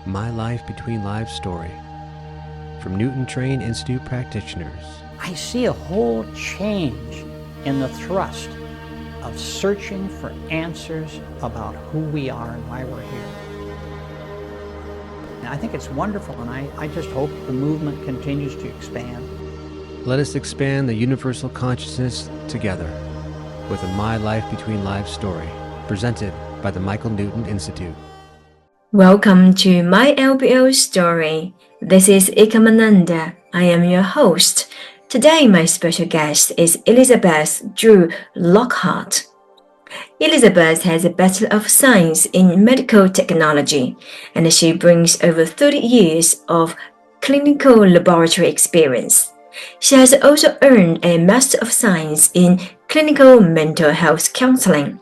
My Life Between Lives story from Newton-trained Institute practitioners. I see a whole change in the thrust of searching for answers about who we are and why we're here. And I think it's wonderful, and I just hope the movement continues to expand. Let us expand the universal consciousness together with a My Life Between Lives story presented by the Michael Newton Institute. Welcome to my LBL Story. This is Ekomananda. I am your host. Today my special guest is Lockhart. Elizabeth has a Bachelor of Science in Medical Technology, and she brings over 30 years of clinical laboratory experience. She has also earned a Master of Science in Clinical Mental Health Counseling.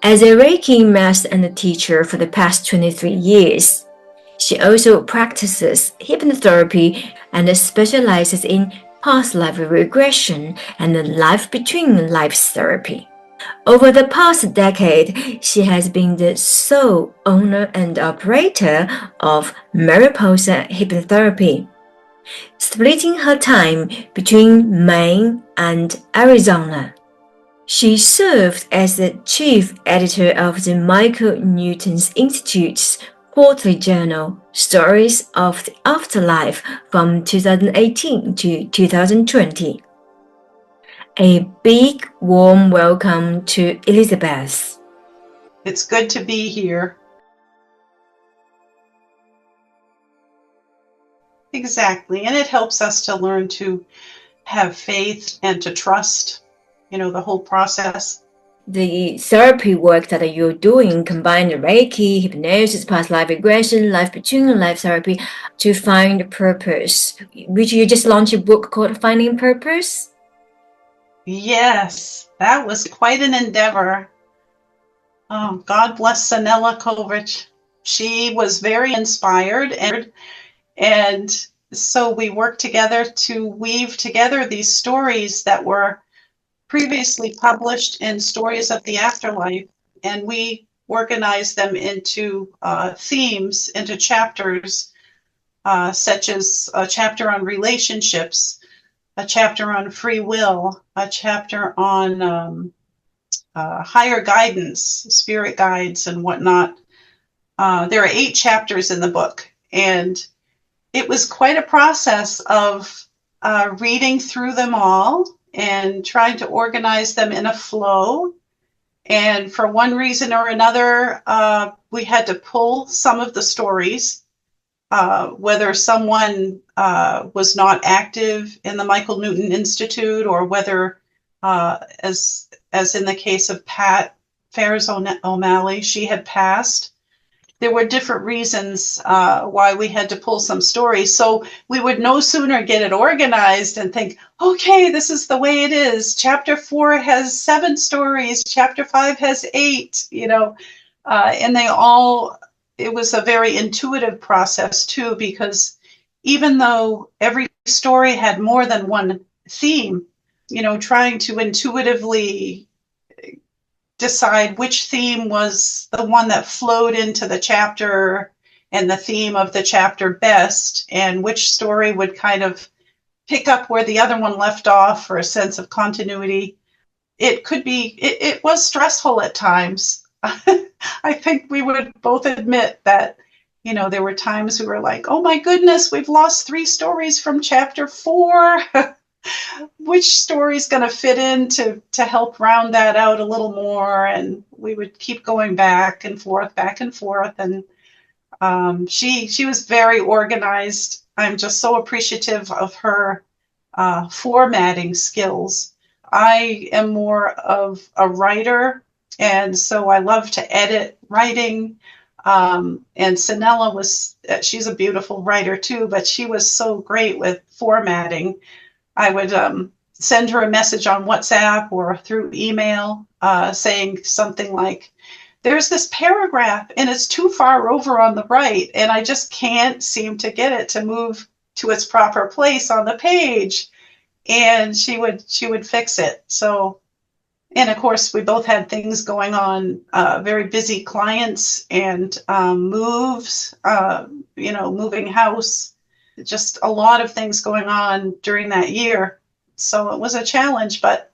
As a Reiki master and teacher for the past 23 years, she also practices hypnotherapy and specializes in past life regression and life between lives therapy. Over the past decade, she has been the sole owner and operator of Mariposa Hypnotherapy, splitting her time between Maine and Arizona. She served as the chief editor of the michaelnewtoninstitute's quarterly journal, Stories of the Afterlife, from 2018 to 2020. A big, warm welcome to Elizabeth. It's good to be here. Exactly, and it helps us to learn to have faith and to trust, the whole process. The therapy work that you're doing combine Reiki, hypnosis, past life regression, life between life therapy to find purpose, which you just launched a book called Finding Purpose? Yes, that was quite an endeavor. Oh, God bless Sanella Kovic. She was very inspired, and so we worked together to weave together these stories that were previously published in Stories of the Afterlife, and we organized them into themes, into chapters, such as a chapter on relationships, a chapter on free will, a chapter on higher guidance, spirit guides and whatnot. There are 8 chapters in the book, and it was quite a process of reading through them all and trying to organize them in a flow. And for one reason or another, we had to pull some of the stories, whether someone was not active in the Michael Newton Institute, or whether, as in the case of Pat Ferris O'Malley, she had passed. There were different reasons why we had to pull some stories. So we would no sooner get it organized and think, okay, this is the way it is. Chapter 4 has 7 stories. Chapter 5 has 8, and it was a very intuitive process too, because even though every story had more than one theme, trying to intuitively decide which theme was the one that flowed into the chapter and the theme of the chapter best, and which story would kind of pick up where the other one left off for a sense of continuity. It was stressful at times. I think we would both admit that, there were times we were like, oh my goodness, we've lost 3 stories from chapter 4. Which story is going to fit in to help round that out a little more? And we would keep going back and forth. And she was very organized. I'm just so appreciative of her formatting skills. I am more of a writer, and so I love to edit writing. And Sanella she's a beautiful writer too, but she was so great with formatting. I would send her a message on WhatsApp or through email saying something like, there's this paragraph and it's too far over on the right, and I just can't seem to get it to move to its proper place on the page. And she would fix it. So And of course, we both had things going on, very busy clients and moves, moving house, just a lot of things going on during that year. So it was a challenge, but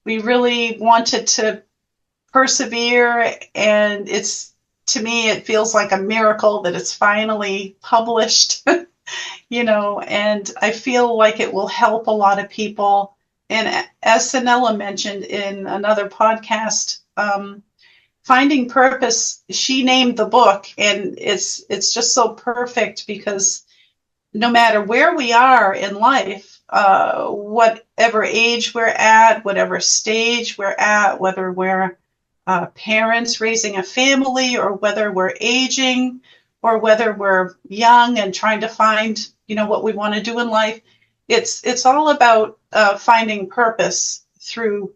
we really wanted to persevere. And to me, it feels like a miracle that it's finally published, and I feel like it will help a lot of people. And as Sanella mentioned in another podcast, Finding Purpose, she named the book, and it's just so perfect because no matter where we are in life, whatever age we're at, whatever stage we're at, whether we're parents raising a family, or whether we're aging, or whether we're young and trying to find, what we want to do in life, it's all about finding purpose through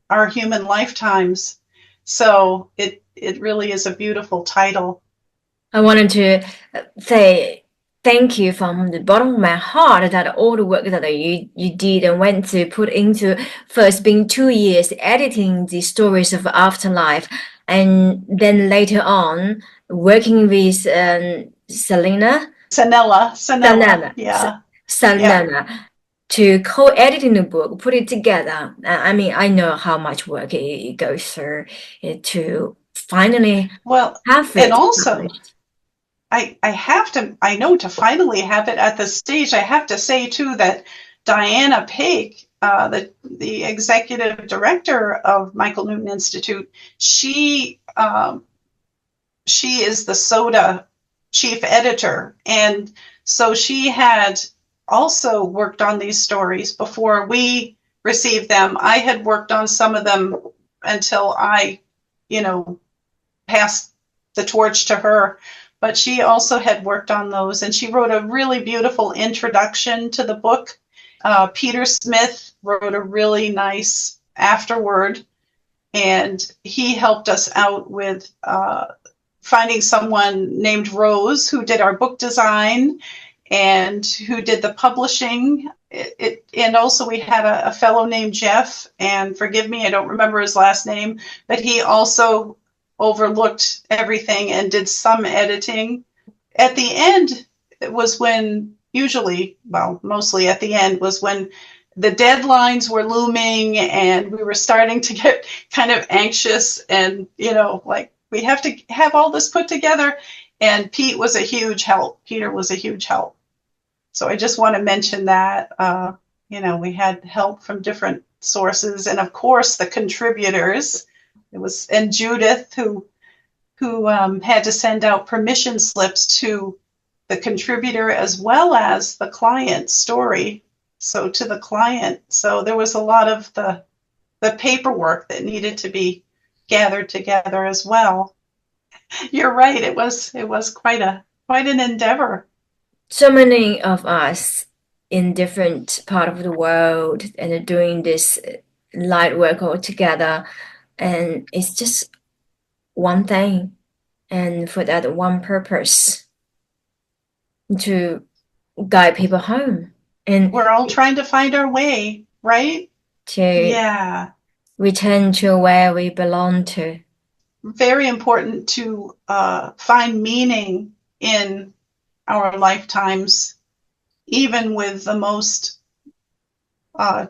our human lifetimes. So it really is a beautiful title. I wanted to say thank you from the bottom of my heart that all the work that you did and went to put into first being 2 years editing the stories of afterlife, and then later on working with Sanella, yeah. to co-editing the book, put it together. I mean, I know how much work it goes through to finally have it. And also, I know to finally have it at this stage, I have to say too that Diana Paik, the executive director of Michael Newton Institute, she is the SOTA chief editor, and so she had also worked on these stories before we received them. I had worked on some of them until I, passed the torch to her, but she also had worked on those, and she wrote a really beautiful introduction to the book. Peter Smith wrote a really nice afterword, and he helped us out with finding someone named Rose who did our book design and who did the publishing. And also we had a fellow named Jeff, and forgive me, I don't remember his last name, but he also overlooked everything and did some editing. At the end, it was when mostly at the end was when the deadlines were looming and we were starting to get kind of anxious and, we have to have all this put together. And Pete was a huge help. Peter was a huge help. So I just want to mention that, we had help from different sources, and of course the contributors. And Judith who had to send out permission slips to the contributor as well as the client story. So to the client. So there was a lot of the paperwork that needed to be gathered together as well. You're right. It was quite an endeavor. So many of us in different part of the world and doing this light work all together, and it's just one thing, and for that one purpose, to guide people home. And we're all trying to find our way, right? To return to where we belong to. Very important to find meaning in our lifetimes, even with the most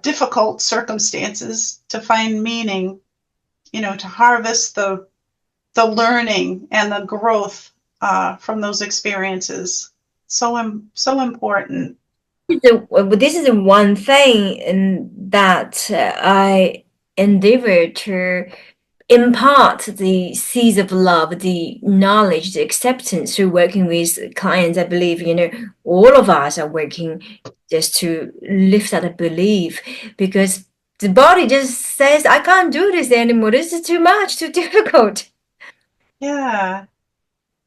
difficult circumstances, to find meaning, to harvest the learning and the growth from those experiences. So important. This is one thing that I endeavor to impart the seeds of love, the knowledge, the acceptance through working with clients. I believe, all of us are working just to lift that belief, because the body just says, I can't do this anymore. This is too much, too difficult. Yeah.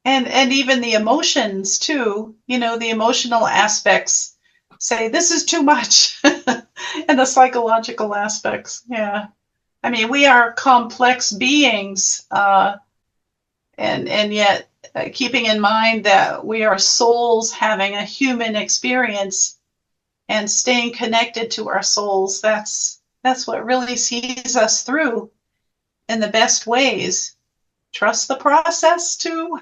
And even the emotions too, the emotional aspects say this is too much, and the psychological aspects. Yeah. I mean, we are complex beings, and yet keeping in mind that we are souls having a human experience and staying connected to our souls. That's what really sees us through. in the best ways. Trust the process too.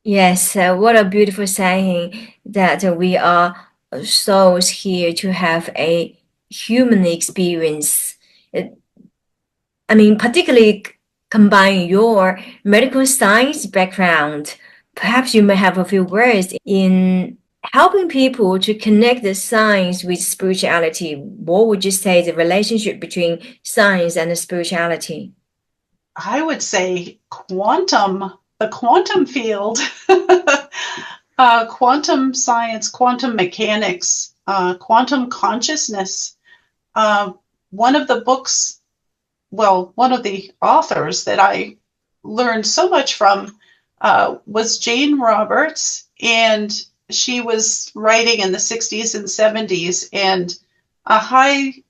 Yes, what a beautiful saying that we are souls here to have a human experience. I mean, particularly combine your medical science background. Perhaps you may have a few words in helping people to connect the science with spirituality. What would you say the relationship between science and spirituality? I would say the quantum field, quantum science, quantum mechanics, quantum consciousness. One of the books, one of the authors that I learned so much from was Jane Roberts, and she was writing in the 60s and 70s, and a highly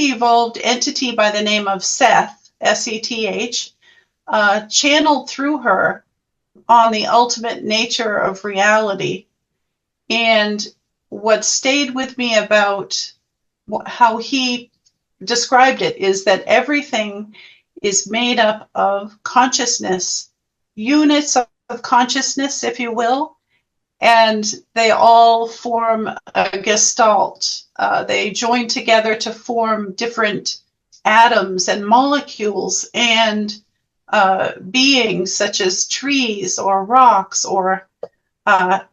evolved entity by the name of Seth, S-E-T-H, channeled through her on the ultimate nature of reality. And what stayed with me about how he described it is that everything is made up of consciousness, units of consciousness, if you will, and they all form a gestalt. They join together to form different atoms and molecules and beings such as trees or rocks or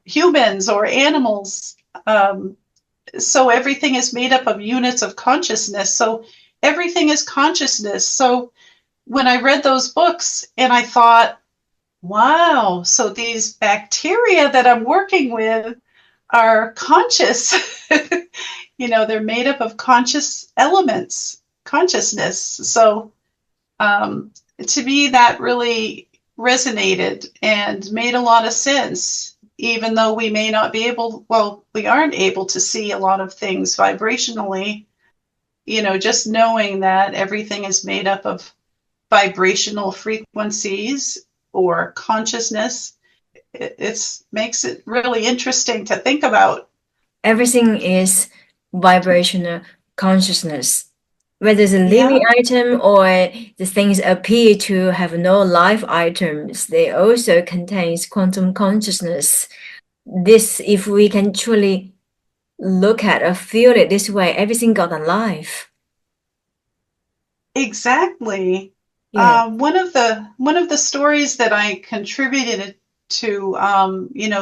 humans or animals. So everything is made up of units of consciousness. So everything is consciousness. So when I read those books and I thought, wow, so these bacteria that I'm working with are conscious. They're made up of conscious elements, consciousness. So to me, that really resonated and made a lot of sense, even though we may not be we aren't able to see a lot of things vibrationally, just knowing that everything is made up of vibrational frequencies or consciousness, it makes it really interesting to think about. Everything is vibrational consciousness. Whether it's a living item or the things appear to have no life items, they also contains quantum consciousness. This, if we can truly look at or feel it this way, everything got alive. Exactly. Yeah. One of the stories that I contributed to,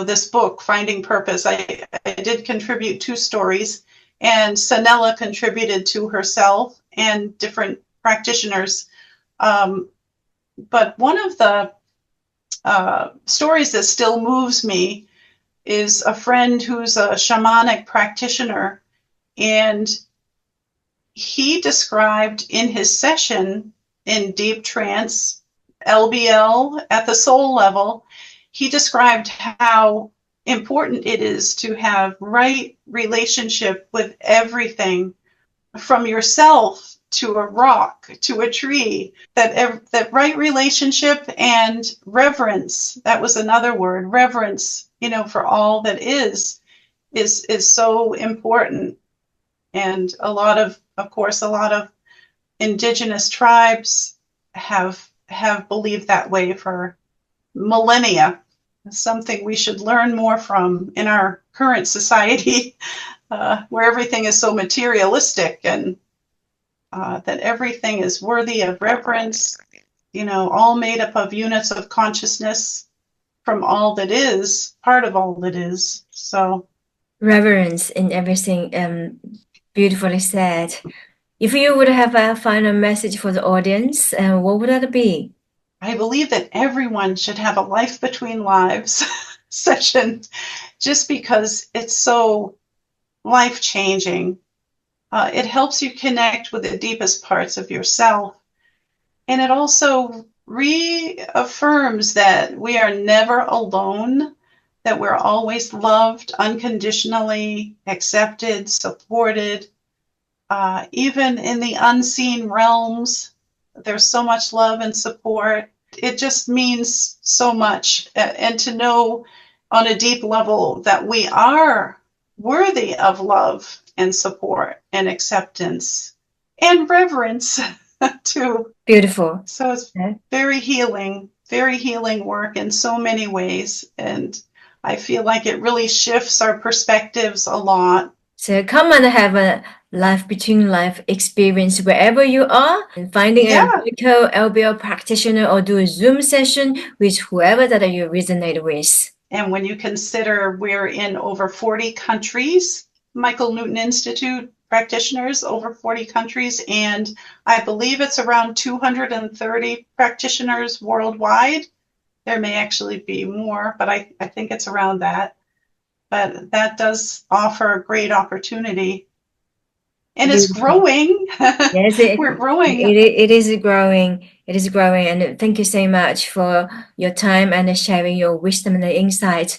this book, Finding Purpose, I did contribute 2 stories, and Sanella contributed 2 herself and different practitioners. But one of the stories that still moves me is a friend who's a shamanic practitioner, and he described in his session in deep trance, LBL at the soul level, he described how important it is to have right relationship with everything, from yourself to a rock to a tree, that right relationship, and reverence, that was another word, reverence, for all that is so important. And a lot of indigenous tribes have believed that way for millennia. Something we should learn more from in our current society, where everything is so materialistic, and that everything is worthy of reverence, all made up of units of consciousness from all that is, part of all that is. So reverence in everything, beautifully said. If you would have a final message for the audience, what would that be? I believe that everyone should have a life between lives session, just because it's so life-changing. It helps you connect with the deepest parts of yourself. And it also reaffirms that we are never alone, that we're always loved unconditionally, accepted, supported. Even in the unseen realms, there's so much love and support. It just means so much. And to know on a deep level that we are worthy of love and support and acceptance and reverence. too. Beautiful. So it's Yeah. very healing work in so many ways. And I feel like it really shifts our perspectives a lot. So come and have a life between life experience wherever you are, and finding a Yeah. local LBL practitioner or do a Zoom session with whoever that you resonate with. And when you consider we're in over 40 countries, Michael Newton Institute practitioners, over 40 countries, and I believe it's around 230 practitioners worldwide. There may actually be more, but I think it's around that. But that does offer a great opportunity. And it's Beautiful. growing. Yes, We're growing. it is growing. It is growing. And thank you so much for your time and sharing your wisdom and insight.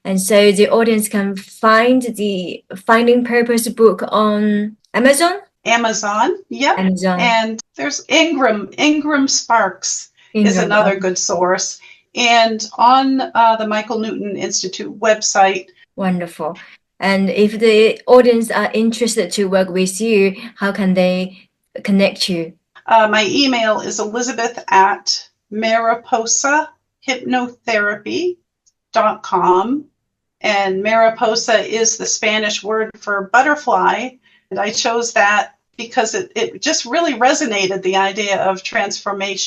And so the audience can find the Finding Purpose book on Amazon. Amazon, yep. Amazon. And there's Ingram Sparks is Ingram, another okay. good source. And on the Michael Newton Institute website. Wonderful. And if the audience are interested to work with you, how can they connect you? My email is elizabeth@mariposahypnotherapy.com. And mariposa is the Spanish word for butterfly. And I chose that because it just really resonated, the idea of transforming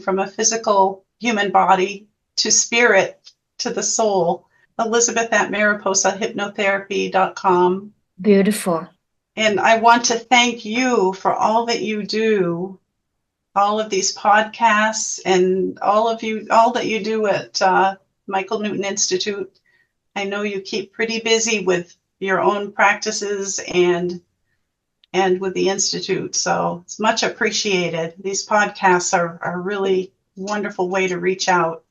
from a physical human body to spirit, to the soul. elizabeth@mariposahypnotherapy.com. Beautiful. And I want to thank you for all that you do, all of these podcasts, and all that you do at Michael Newton Institute. I know you keep pretty busy with your own practices and with the Institute. So it's much appreciated. These podcasts are a really wonderful way to reach out.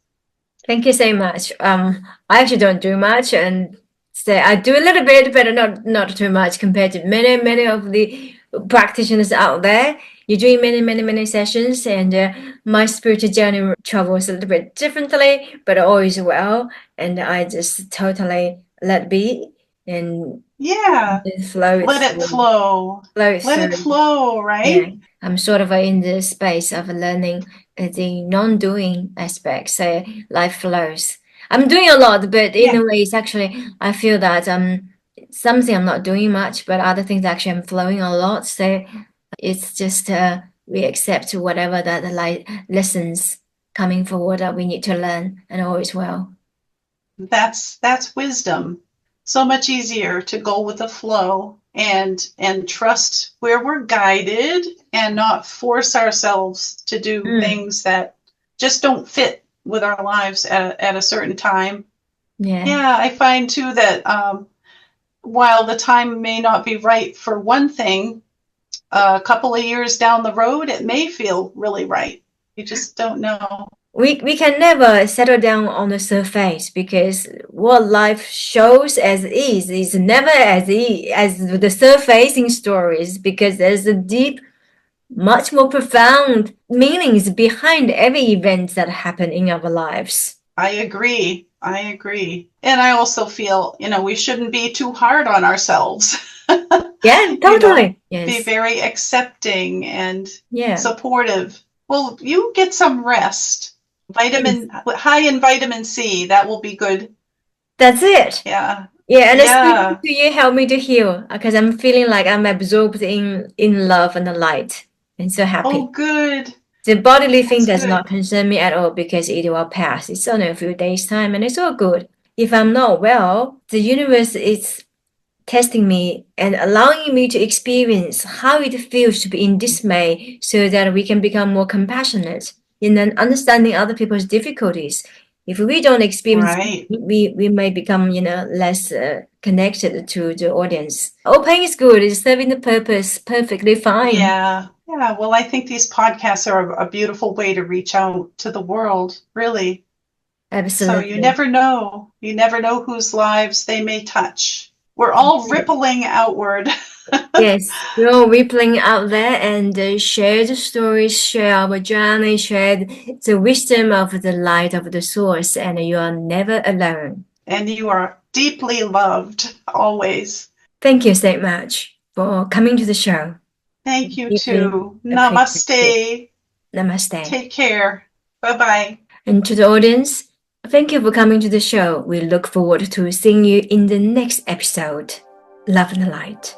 Thank you so much. I actually don't do much, and so I do a little bit, but not too much compared to many of the practitioners out there. You're doing many sessions, and my spiritual journey travels a little bit differently, but always well. And I just totally let be and flow. Let it flow. Let it flow, right? Yeah. I'm sort of in the space of learning the non-doing aspect, so life flows. I'm doing a lot, but in a way, it's actually, I feel that something I'm not doing much, but other things actually I'm flowing a lot. So it's just we accept whatever that the lessons coming forward that we need to learn, and all is well. That's wisdom. So much easier to go with the flow and trust where we're guided and not force ourselves to do things that just don't fit with our lives at a certain time. Yeah, I find too that while the time may not be right for one thing, a couple of years down the road, it may feel really right. You just don't know. We can never settle down on the surface, because what life shows as is never as the surfacing stories, because there's a deep, much more profound meanings behind every event that happen in our lives. I agree. And I also feel, we shouldn't be too hard on ourselves. Yeah, totally. Yes. Be very accepting and supportive. Well, you get some rest. High in vitamin C, that will be good. That's it. Yeah. Yeah, and speaking to you help me to heal, because I'm feeling like I'm absorbed in love and the light, and so happy. Oh, good. The bodily thing does not concern me at all, because it will pass. It's only a few days' time, and it's all good. If I'm not well, the universe is testing me and allowing me to experience how it feels to be in dismay, so that we can become more compassionate in understanding other people's difficulties. If we don't experience, we may become, less connected to the audience. All pain is good. It's serving the purpose perfectly fine. Yeah. Well, I think these podcasts are a beautiful way to reach out to the world, really. Absolutely. So you never know. You never know whose lives they may touch. We're all rippling outward. Yes, we're all rippling out there, and share the stories, share our journey, share the wisdom of the light of the source, and you are never alone. And you are deeply loved, always. Thank you so much for coming to the show. Thank you Deeply too. appreciated. Namaste. Namaste. Take care. Bye-bye. And to the audience, thank you for coming to the show. We look forward to seeing you in the next episode. Love and light.